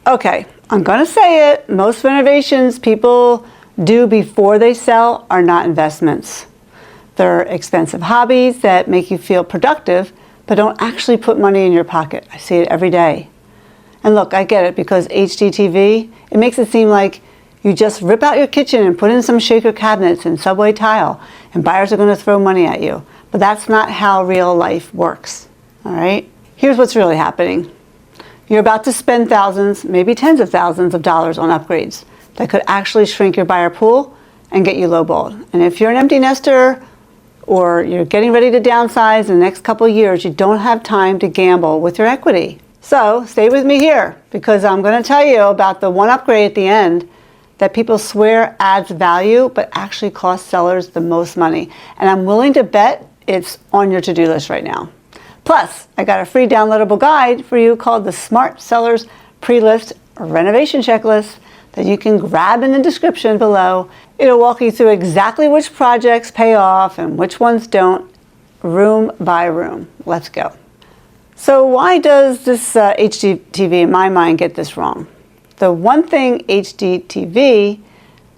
Okay, I'm gonna say it. Most renovations people do before they sell are not investments. They're expensive hobbies that make you feel productive, but don't actually put money in your pocket. I see it every day. And look, I get it, because HGTV, it makes it seem like you just rip out your kitchen and put in some shaker cabinets and subway tile, and buyers are gonna throw money at you. But that's not how real life works, all right? Here's what's really happening. You're about to spend thousands, maybe tens of thousands of dollars on upgrades that could actually shrink your buyer pool and get you lowballed. And if you're an empty nester or you're getting ready to downsize in the next couple of years, you don't have time to gamble with your equity. So stay with me here, because I'm going to tell you about the one upgrade at the end that people swear adds value but actually costs sellers the most money. And I'm willing to bet it's on your to-do list right now. Plus, I got a free downloadable guide for you called the Smart Sellers Pre-List Renovation Checklist that you can grab in the description below. It'll walk you through exactly which projects pay off and which ones don't, room by room. Let's go. So why does this HGTV, in my mind, get this wrong? The one thing HGTV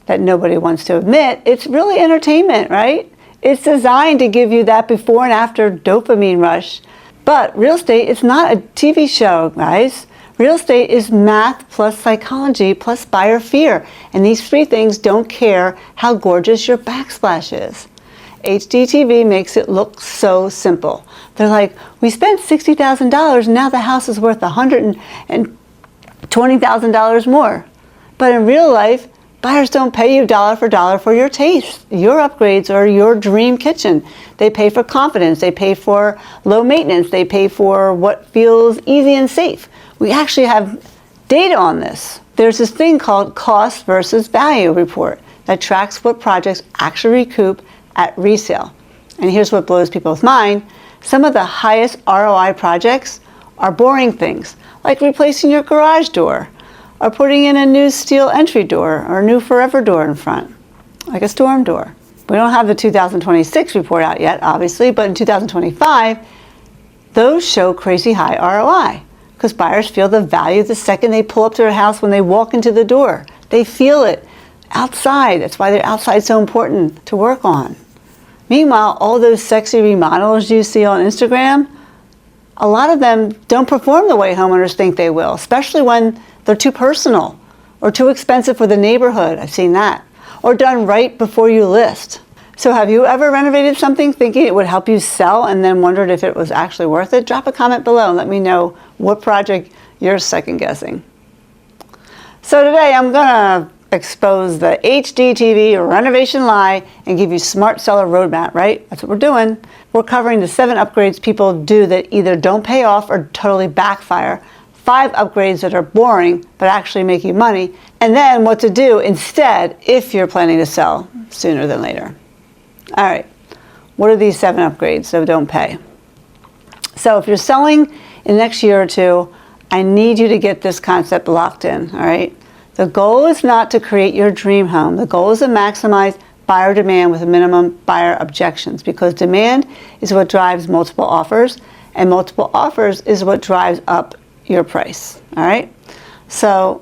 that nobody wants to admit, it's really entertainment, right? It's designed to give you that before and after dopamine rush. But real estate is not a TV show, guys. Real estate is math plus psychology plus buyer fear. And these three things don't care how gorgeous your backsplash is. HGTV makes it look so simple. They're like, we spent $60,000 and now the house is worth $120,000 more. But in real life, buyers don't pay you dollar for your taste, your upgrades, or your dream kitchen. They pay for confidence, they pay for low maintenance, they pay for what feels easy and safe. We actually have data on this. There's this thing called cost versus value report that tracks what projects actually recoup at resale. And here's what blows people's mind. Some of the highest ROI projects are boring things, like replacing your garage door, or putting in a new steel entry door or a new forever door in front, like a storm door. We don't have the 2026 report out yet, obviously, but in 2025, those show crazy high ROI because buyers feel the value the second they pull up to their house when they walk into the door. They feel it outside. That's why their outside is so important to work on. Meanwhile, all those sexy remodels you see on Instagram, a lot of them don't perform the way homeowners think they will, especially when they're too personal or too expensive for the neighborhood. I've seen that. Or done right before you list. So have you ever renovated something thinking it would help you sell and then wondered if it was actually worth it? Drop a comment below and let me know what project you're second guessing. So today I'm gonna expose the HGTV renovation lie and give you smart seller roadmap, right? That's what we're doing. We're covering the 7 upgrades people do that either don't pay off or totally backfire, 5 upgrades that are boring but actually make you money, and then what to do instead if you're planning to sell sooner than later. All right, what are these 7 upgrades that don't pay? So if you're selling in the next year or two, I need you to get this concept locked in, all right? The goal is not to create your dream home. The goal is to maximize buyer demand with minimum buyer objections, because demand is what drives multiple offers, and multiple offers is what drives up your price, all right? So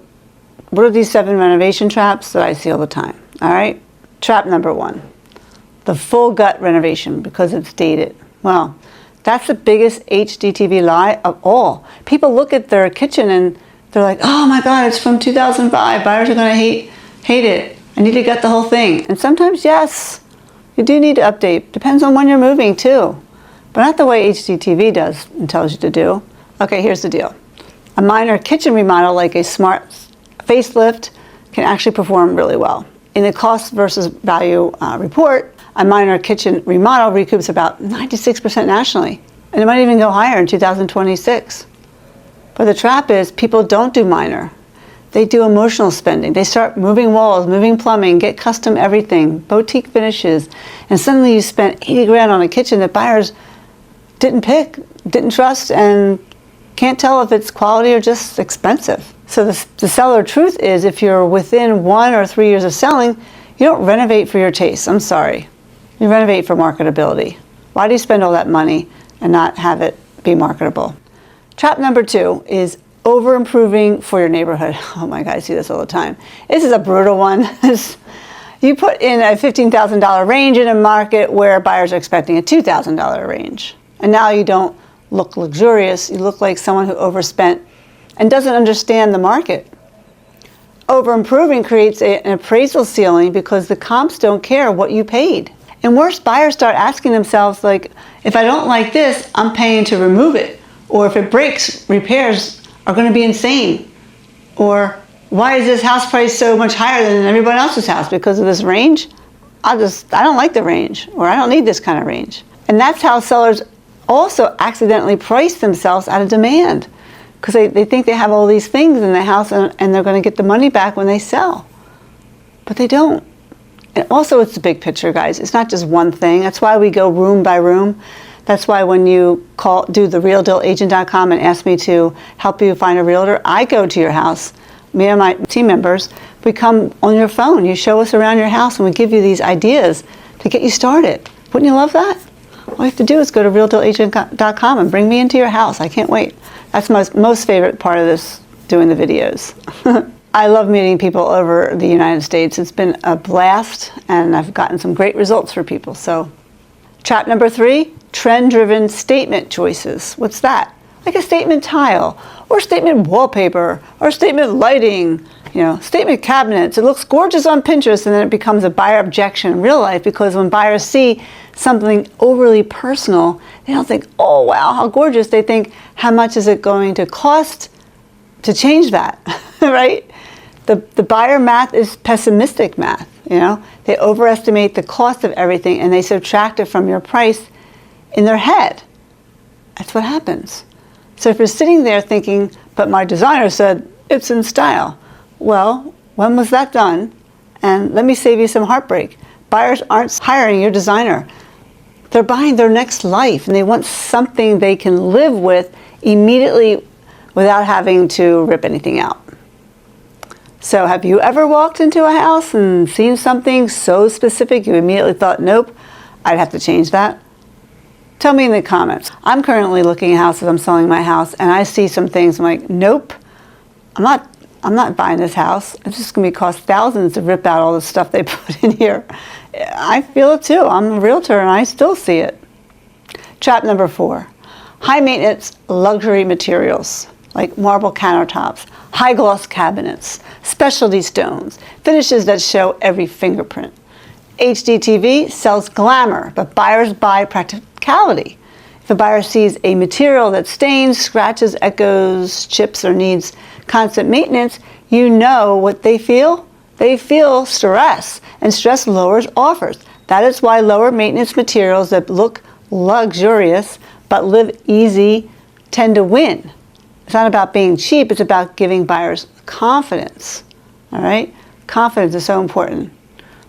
what are these 7 renovation traps that I see all the time, all right? Trap number 1, the full gut renovation because it's dated. Well, that's the biggest HGTV lie of all. People look at their kitchen and they're like, oh my God, it's from 2005. Buyers are gonna hate it. I need to gut the whole thing. And sometimes, yes, you do need to update. Depends on when you're moving too, but not the way HGTV does and tells you to do. Okay, here's the deal. A minor kitchen remodel like a smart facelift can actually perform really well. In the cost versus value report, a minor kitchen remodel recoups about 96% nationally, and it might even go higher in 2026. But the trap is people don't do minor. They do emotional spending. They start moving walls, moving plumbing, get custom everything, boutique finishes, and suddenly you spent 80 grand on a kitchen that buyers didn't pick, didn't trust, and can't tell if it's quality or just expensive. So the seller truth is, if you're within 1 or 3 years of selling, you don't renovate for your taste. I'm sorry. You renovate for marketability. Why do you spend all that money and not have it be marketable? Trap number 2 is over improving for your neighborhood. Oh my God, I see this all the time. This is a brutal one. You put in a $15,000 range in a market where buyers are expecting a $2,000 range. And now you don't look luxurious, you look like someone who overspent and doesn't understand the market. Over improving creates an appraisal ceiling because the comps don't care what you paid. And worse, buyers start asking themselves, like, if I don't like this, I'm paying to remove it. Or if it breaks, repairs are going to be insane. Or why is this house price so much higher than everyone else's house? Because of this range? I don't like the range, or I don't need this kind of range. And that's how sellers also accidentally price themselves out of demand, because they think they have all these things in the house and they're going to get the money back when they sell. But they don't. And also, it's the big picture, guys. It's not just one thing. That's why we go room by room. That's why when you do the realdealagent.com and ask me to help you find a realtor, I go to your house. Me and my team members, we come on your phone. You show us around your house and we give you these ideas to get you started. Wouldn't you love that? All you have to do is go to realdealagent.com and bring me into your house. I can't wait. That's my most favorite part of this, doing the videos. I love meeting people over the United States. It's been a blast, and I've gotten some great results for people. So, trap number 3, trend-driven statement choices. What's that? Like a statement tile, or statement wallpaper, or statement lighting, statement cabinets. It looks gorgeous on Pinterest, and then it becomes a buyer objection in real life, because when buyers see something overly personal, they don't think, oh wow, how gorgeous. They think, how much is it going to cost to change that, right? The buyer math is pessimistic math, They overestimate the cost of everything and they subtract it from your price in their head. That's what happens. So if you're sitting there thinking, but my designer said it's in style. Well, when was that done? And let me save you some heartbreak. Buyers aren't hiring your designer. They're buying their next life, and they want something they can live with immediately without having to rip anything out. So have you ever walked into a house and seen something so specific you immediately thought, nope, I'd have to change that? Tell me in the comments. I'm currently looking at houses. I'm selling my house, and I see some things. I'm like, nope, I'm not buying this house. It's just going to cost thousands to rip out all the stuff they put in here. I feel it too. I'm a realtor, and I still see it. Trap number 4, high maintenance luxury materials like marble countertops, high gloss cabinets, specialty stones, finishes that show every fingerprint. HGTV sells glamour, but buyers buy practicality. If a buyer sees a material that stains, scratches, echoes, chips, or needs constant maintenance, you know what they feel? They feel stress, and stress lowers offers. That is why lower maintenance materials that look luxurious but live easy tend to win. It's not about being cheap, it's about giving buyers confidence. All right? Confidence is so important.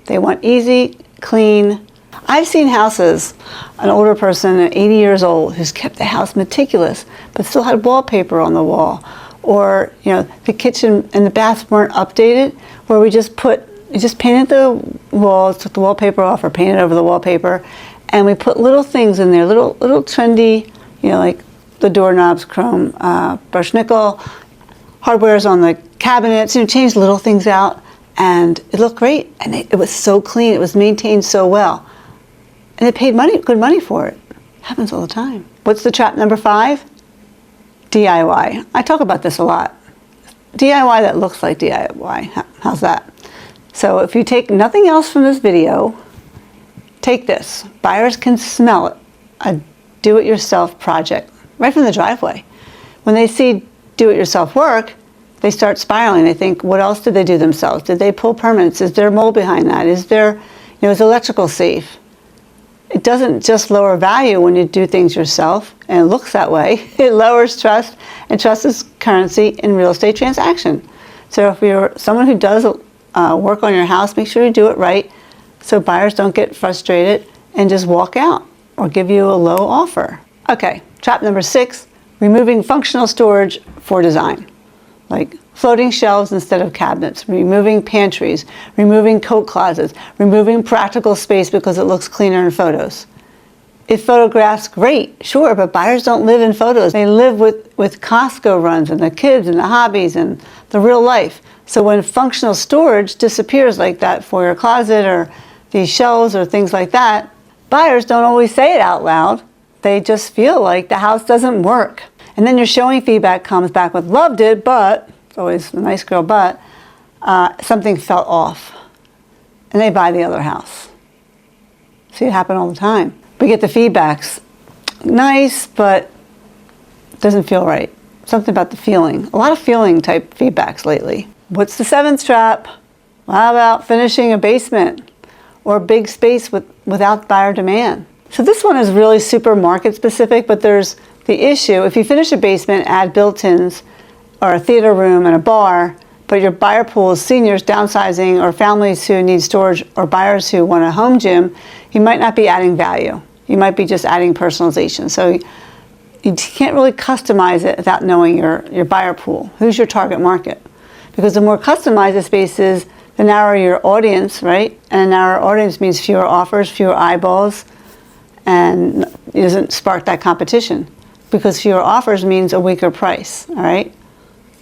They want easy, clean. I've seen houses, an older person, 80 years old, who's kept the house meticulous, but still had wallpaper on the wall. Or, the kitchen and the bath weren't updated, where we just painted the walls, took the wallpaper off, or painted over the wallpaper, and we put little things in there, little trendy, like the doorknobs, chrome, brushed nickel, hardware's on the cabinets, changed little things out, and it looked great, and it was so clean, it was maintained so well. And they paid good money for it. Happens all the time. What's the trap number 5? DIY. I talk about this a lot. DIY that looks like DIY. How's that? So if you take nothing else from this video, take this. Buyers can smell it. A do-it-yourself project right from the driveway. When they see do-it-yourself work, they start spiraling. They think, what else did they do themselves? Did they pull permits? Is there mold behind that? Is electrical safe? It doesn't just lower value when you do things yourself, and it looks that way. It lowers trust, and trust is currency in real estate transaction. So if you're someone who does work on your house, make sure you do it right so buyers don't get frustrated and just walk out or give you a low offer. Okay, trap number 6, removing functional storage for design. Like floating shelves instead of cabinets, removing pantries, removing coat closets, removing practical space because it looks cleaner in photos. If photographs, great, sure, but buyers don't live in photos. They live with Costco runs and the kids and the hobbies and the real life. So when functional storage disappears like that foyer closet or these shelves or things like that, buyers don't always say it out loud. They just feel like the house doesn't work. And then your showing feedback comes back with loved it, but, it's always a nice girl, but something felt off. And they buy the other house. See it happen all the time. We get the feedbacks, nice, but doesn't feel right. Something about the feeling. A lot of feeling type feedbacks lately. What's the seventh trap? How about finishing a basement or a big space without buyer demand? So this one is really super market specific, but there's the issue. If you finish a basement, add built-ins or a theater room and a bar, but your buyer pool is seniors downsizing or families who need storage or buyers who want a home gym, you might not be adding value. You might be just adding personalization. So you can't really customize it without knowing your buyer pool. Who's your target market? Because the more customized the space is, the narrower your audience, right? And a narrower audience means fewer offers, fewer eyeballs, and it doesn't spark that competition. Because fewer offers means a weaker price, all right?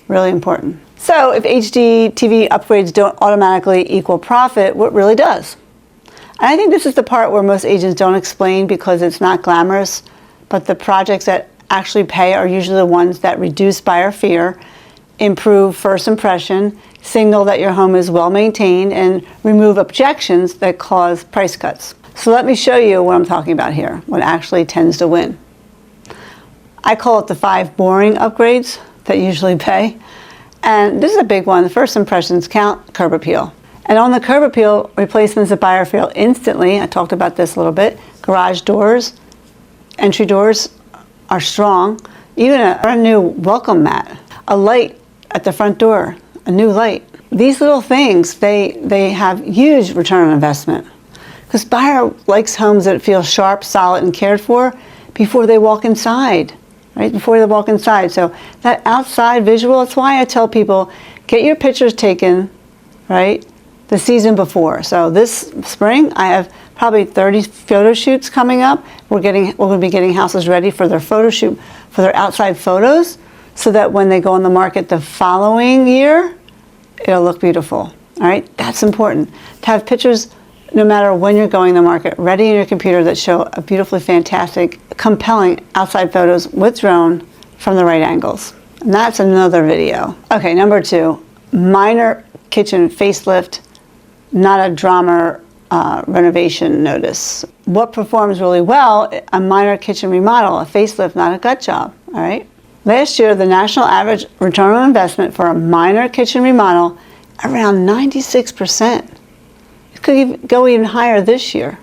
Really important. So if HGTV upgrades don't automatically equal profit, what really does? And I think this is the part where most agents don't explain because it's not glamorous, but the projects that actually pay are usually the ones that reduce buyer fear, improve first impression, signal that your home is well maintained, and remove objections that cause price cuts. So let me show you what I'm talking about here, what actually tends to win. I call it the 5 boring upgrades that usually pay. And this is a big one. The first impressions count, curb appeal. And on the curb appeal, replacements that buyer feel instantly. I talked about this a little bit. Garage doors, entry doors are strong. Even a new welcome mat, a light at the front door, a new light. These little things, they have huge return on investment. Because buyer likes homes that feel sharp, solid, and cared for before they walk inside. Right, before they walk inside. So that outside visual, that's why I tell people, get your pictures taken, right, the season before. So this spring, I have probably 30 photo shoots coming up. We're going to be getting houses ready for their photo shoot, for their outside photos, so that when they go on the market the following year, it'll look beautiful. All right, that's important. To have pictures, no matter when you're going to the market, ready in your computer that show a beautifully fantastic, compelling outside photos with drone from the right angles. And that's another video. Okay, number 2, minor kitchen facelift, not a drama renovation notice. What performs really well? A minor kitchen remodel, a facelift, not a gut job, all right? Last year, the national average return on investment for a minor kitchen remodel, around 96%. Could go even higher this year.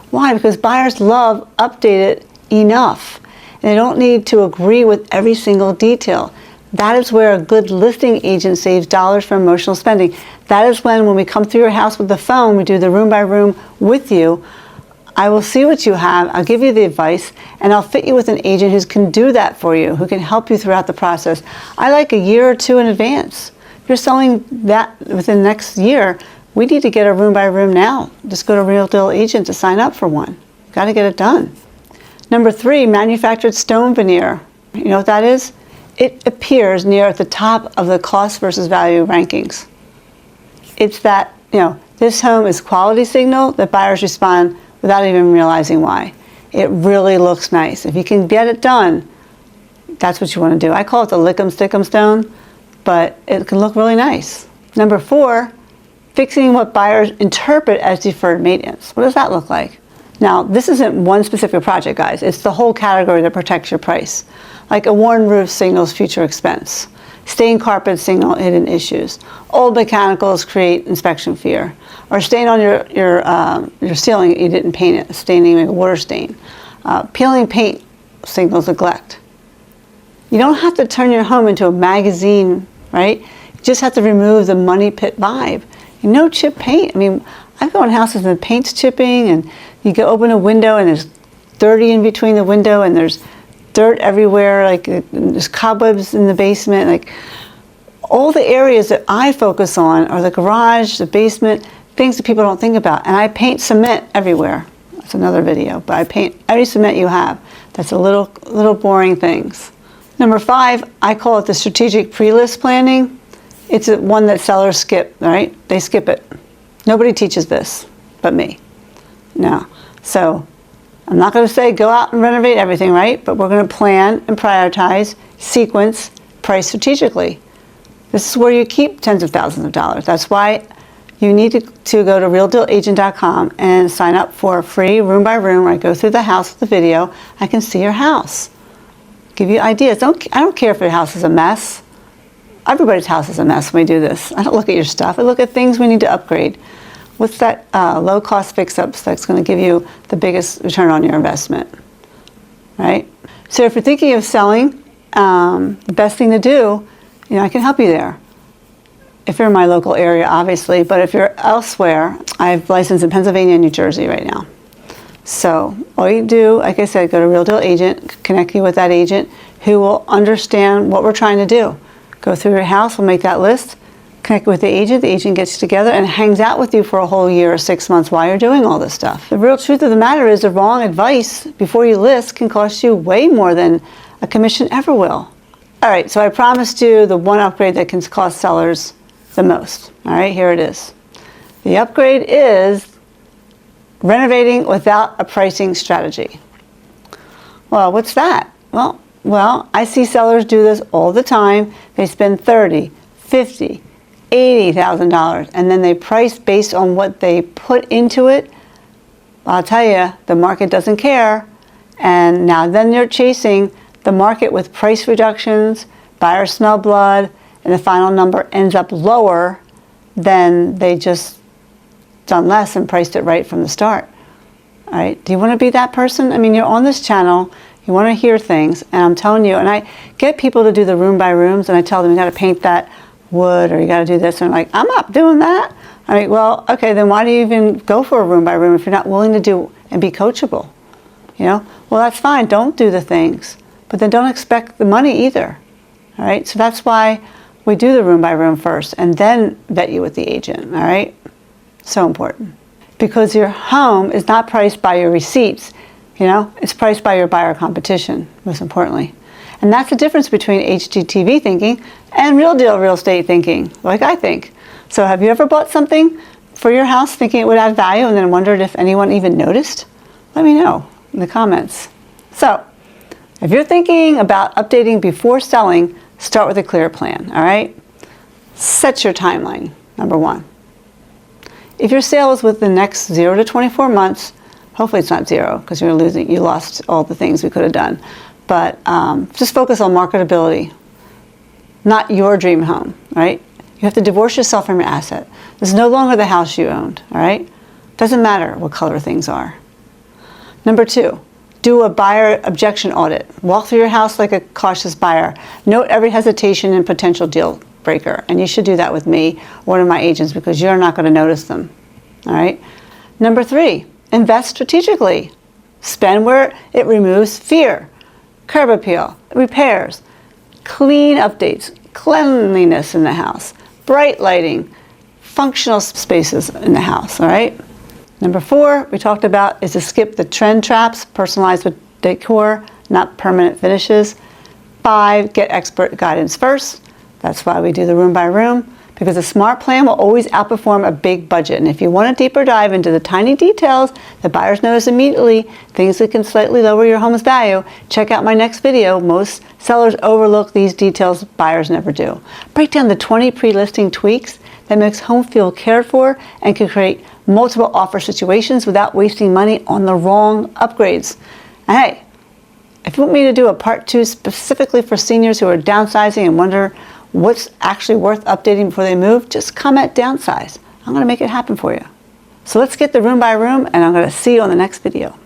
Why? Because buyers love updated enough. And they don't need to agree with every single detail. That is where a good listing agent saves dollars for emotional spending. That is when we come through your house with the phone, we do the room by room with you. I will see what you have, I'll give you the advice, and I'll fit you with an agent who can do that for you, who can help you throughout the process. I like a year or 2 in advance. If you're selling that within the next year, we need to get a room by room now. Just go to Real Deal Agent to sign up for one. Got to get it done. Number 3, manufactured stone veneer. You know what that is? It appears near the top of the cost versus value rankings. It's that, this home is quality signal that buyers respond without even realizing why. It really looks nice. If you can get it done, that's what you want to do. I call it the lick 'em stick 'em stone, but it can look really nice. Number 4, fixing what buyers interpret as deferred maintenance. What does that look like? Now, this isn't one specific project, guys. It's the whole category that protects your price. Like a worn roof signals future expense. Stained carpets signal hidden issues. Old mechanicals create inspection fear. Or stain on your ceiling, you didn't paint it, staining like a water stain. Peeling paint signals neglect. You don't have to turn your home into a magazine, right? You just have to remove the money pit vibe. No chip paint. I mean, I've gone in houses and the paint's chipping, and you can open a window and there's dirty in between the window, and there's dirt everywhere, like there's cobwebs in the basement. Like all the areas that I focus on are the garage, the basement, things that people don't think about. And I paint cement everywhere. It's another video, but I paint every cement you have. That's a little boring things. Number 5, I call it the strategic pre-list planning. It's one that sellers skip, right? They skip it. Nobody teaches this but me. No. So I'm not going to say go out and renovate everything, right? But we're going to plan and prioritize, sequence, price strategically. This is where you keep tens of thousands of dollars. That's why you need to go to realdealagent.com and sign up for a free room by room where I go through the house with the video. I can see your house. Give you ideas. I don't care if your house is a mess. Everybody's house is a mess when we do this. I don't look at your stuff. I look at things we need to upgrade. What's that low-cost fix-ups that's going to give you the biggest return on your investment, right? So if you're thinking of selling, the best thing to do, I can help you there. If you're in my local area, obviously, but if you're elsewhere, I have license in Pennsylvania and New Jersey right now. So all you do, like I said, go to Real Deal Agent, connect you with that agent who will understand what we're trying to do. Go through your house, we'll make that list, connect with the agent gets together and hangs out with you for a whole year or 6 months while you're doing all this stuff. The real truth of the matter is the wrong advice before you list can cost you way more than a commission ever will. All right, so I promised you the one upgrade that can cost sellers the most. All right, here it is. The upgrade is renovating without a pricing strategy. Well, what's that? Well, I see sellers do this all the time. They spend $30,000, $50,000, $80,000, and then they price based on what they put into it. I'll tell you, the market doesn't care, and now then they're chasing the market with price reductions, buyers smell blood, and the final number ends up lower than they just done less and priced it right from the start. All right, do you want to be that person? I mean, you're on this channel, you want to hear things, and I'm telling you, and I get people to do the room by rooms, and I tell them you got to paint that wood, or you got to do this, and I'm like, I'm not doing that. I'm like, well, okay, then why do you even go for a room by room if you're not willing to do and be coachable? Well, that's fine, don't do the things, but then don't expect the money either. All right, so that's why we do the room by room first, and then vet you with the agent. All right, so important, because your home is not priced by your receipts. It's priced by your buyer competition, most importantly. And that's the difference between HGTV thinking and real deal real estate thinking, like I think. So have you ever bought something for your house thinking it would add value and then wondered if anyone even noticed? Let me know in the comments. So if you're thinking about updating before selling, start with a clear plan, all right? Set your timeline, number 1. If your sale is within the next 0 to 24 months, hopefully it's not 0 because you lost all the things we could have done. But just focus on marketability, not your dream home, right? You have to divorce yourself from your asset. This is no longer the house you owned, all right? Doesn't matter what color things are. Number 2, do a buyer objection audit. Walk through your house like a cautious buyer. Note every hesitation and potential deal breaker. And you should do that with me or one of my agents because you're not going to notice them, all right? Number 3, invest strategically. Spend where it removes fear. Curb appeal, repairs, clean updates, cleanliness in the house, bright lighting, functional spaces in the house, all right? Number 4, we talked about is to skip the trend traps, personalized with decor, not permanent finishes. 5, get expert guidance first. That's why we do the room by room, because a smart plan will always outperform a big budget. And if you want a deeper dive into the tiny details that buyers notice immediately, things that can slightly lower your home's value, check out my next video. Most sellers overlook these details buyers never do. Break down the 20 pre-listing tweaks that makes home feel cared for and can create multiple offer situations without wasting money on the wrong upgrades. And hey, if you want me to do a part 2 specifically for seniors who are downsizing and wonder what's actually worth updating before they move, just comment downsize. I'm going to make it happen for you. So let's get the room by room, and I'm going to see you on the next video.